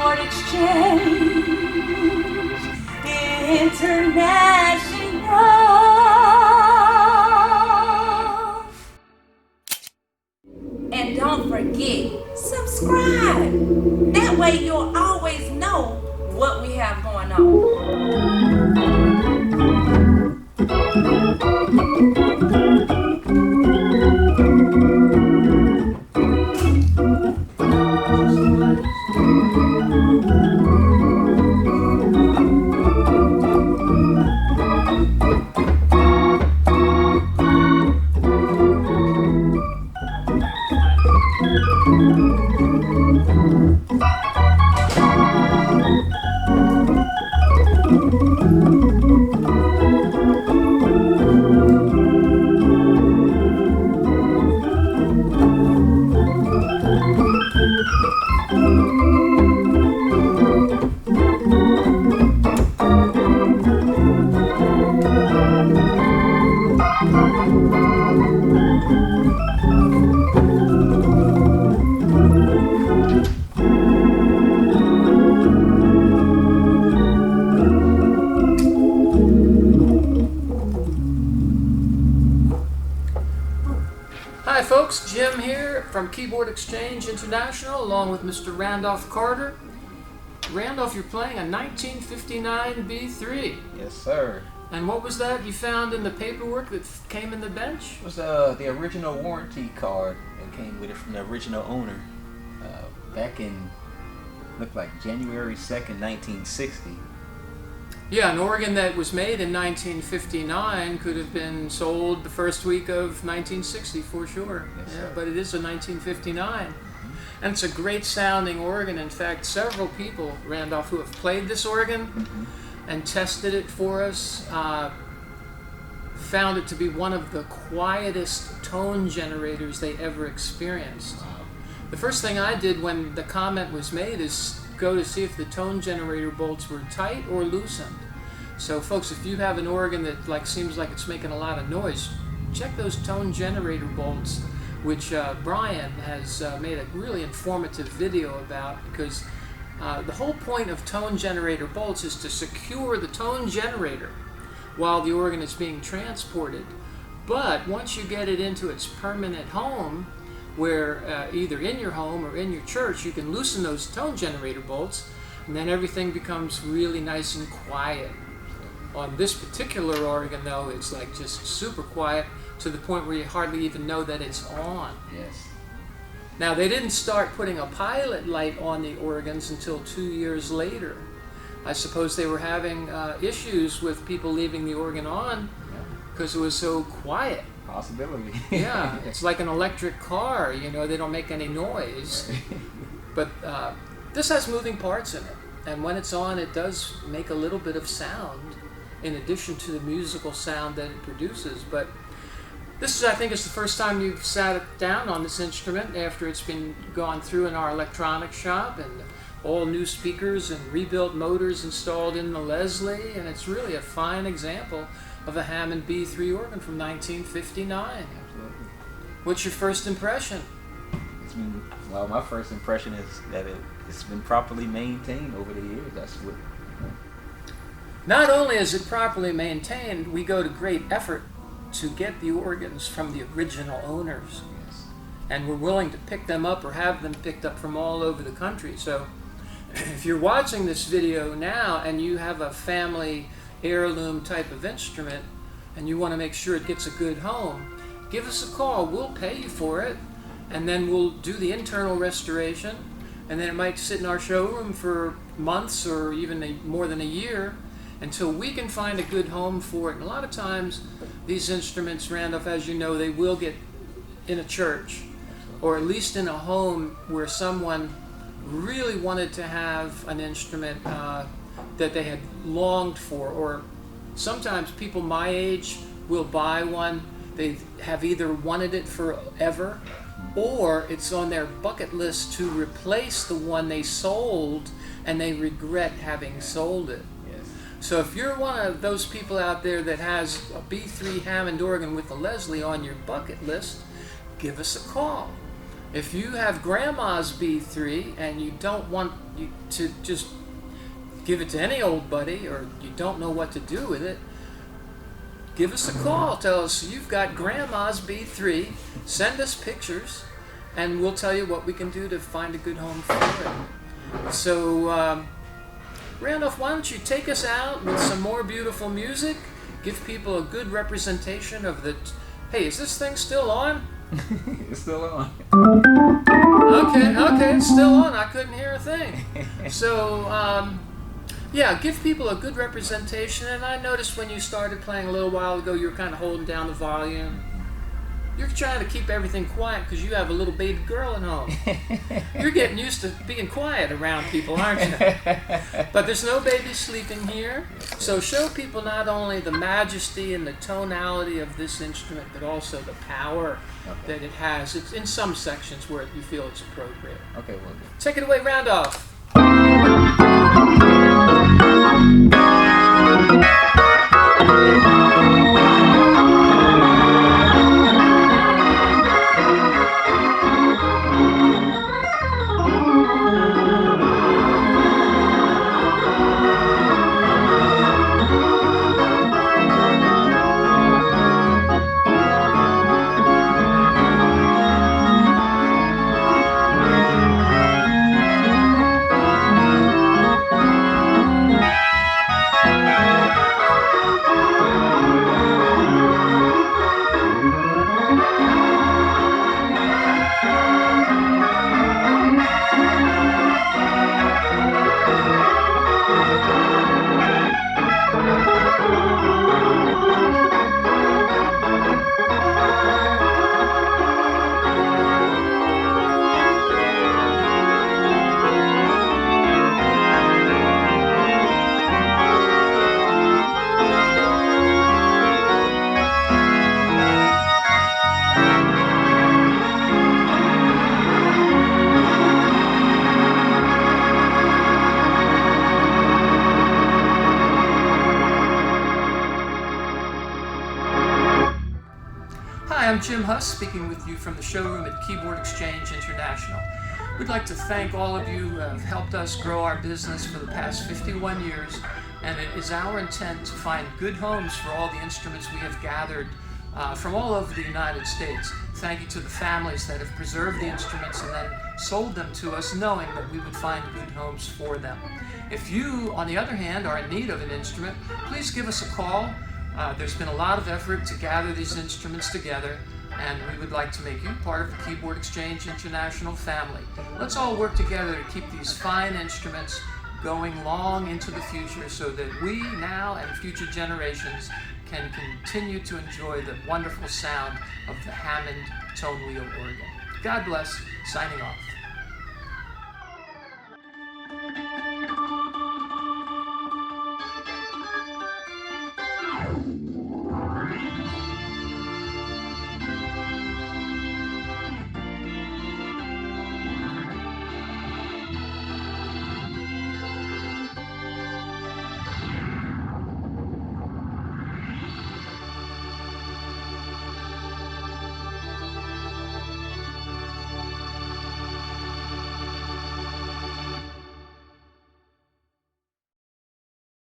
Keyboard Exchange International. And don't forget, subscribe. That way you'll always know what we have going Hi folks, Jim here from Keyboard Exchange International along with Mr. Randolph Carter. Randolph, you're playing a 1959 B-3. Yes, sir. And what was that you found in the paperwork that came in the bench? It was the original warranty card that came with it from the original owner back in, looked like January 2nd, 1960. Yeah, an organ that was made in 1959 could have been sold the first week of 1960 for sure. Yes, yeah, sir. but it is a 1959. And it's a great sounding organ. In fact, several people, Randolph, who have played this organ and tested it for us, found it to be one of the quietest tone generators they ever experienced. The first thing I did when the comment was made is go to see if the tone generator bolts were tight or loosened. So folks, if you have an organ that seems like it's making a lot of noise, check those tone generator bolts, which Brian has made a really informative video about, because the whole point of tone generator bolts is to secure the tone generator while the organ is being transported. But once you get it into its permanent home, where either in your home or in your church, you can loosen those tone generator bolts, and then everything becomes really nice and quiet. On this particular organ, though, it's like just super quiet to the point where you hardly even know that it's on. Yes. Now, they didn't start putting a pilot light on the organs until 2 years later. I suppose they were having issues with people leaving the organ on because it was so quiet. Possibility. Yeah, it's like an electric car, you know, they don't make any noise. But this has moving parts in it, and when it's on, it does make a little bit of sound in addition to the musical sound that it produces. But this is, I think, is the first time you've sat down on this instrument after it's been gone through in our electronics shop, and all new speakers and rebuilt motors installed in the Leslie, and it's really a fine example of a Hammond B-3 organ from 1959. Absolutely. What's your first impression? Well, my first impression is that it's been properly maintained over the years. That's what. Not only is it properly maintained, we go to great effort to get the organs from the original owners. Yes. And we're willing to pick them up or have them picked up from all over the country. So if you're watching this video now and you have a family heirloom type of instrument and you want to make sure it gets a good home, give us a call. We'll pay you for it, and then we'll do the internal restoration, and then it might sit in our showroom for months or even more than a year until we can find a good home for it. And a lot of times these instruments, Randolph, as you know, they will get in a church or at least in a home where someone really wanted to have an instrument that they had longed for. Or sometimes people my age will buy one. They have either wanted it forever, or it's on their bucket list to replace the one they sold and they regret having sold it. Yes. So if you're one of those people out there that has a B3 Hammond organ with a Leslie on your bucket list, give us a call. If you have Grandma's B3 and you don't want you to just give it to any old buddy, or you don't know what to do with it, give us a call. Tell us you've got Grandma's B3. Send us pictures, and we'll tell you what we can do to find a good home for it. So, Randolph, why don't you take us out with some more beautiful music? Give people a good representation of the... Hey, is this thing still on? It's still on. Okay, it's still on. I couldn't hear a thing. So, yeah, give people a good representation. And I noticed when you started playing a little while ago, you were kind of holding down the volume. You're trying to keep everything quiet because you have a little baby girl at home. You're getting used to being quiet around people, aren't you? But there's no baby sleeping here. So show people not only the majesty and the tonality of this instrument, but also the power that it has. It's in some sections where you feel it's appropriate. Okay, well, Take it away, Randolph. I'm Jim Huss, speaking with you from the showroom at Keyboard Exchange International. We'd like to thank all of you who have helped us grow our business for the past 51 years, and it is our intent to find good homes for all the instruments we have gathered from all over the United States. Thank you to the families that have preserved the instruments and then sold them to us, knowing that we would find good homes for them. If you, on the other hand, are in need of an instrument, please give us a call. There's been a lot of effort to gather these instruments together, and we would like to make you part of the Keyboard Exchange International family. Let's all work together to keep these fine instruments going long into the future so that we now and future generations can continue to enjoy the wonderful sound of the Hammond tone wheel organ. God bless. Signing off.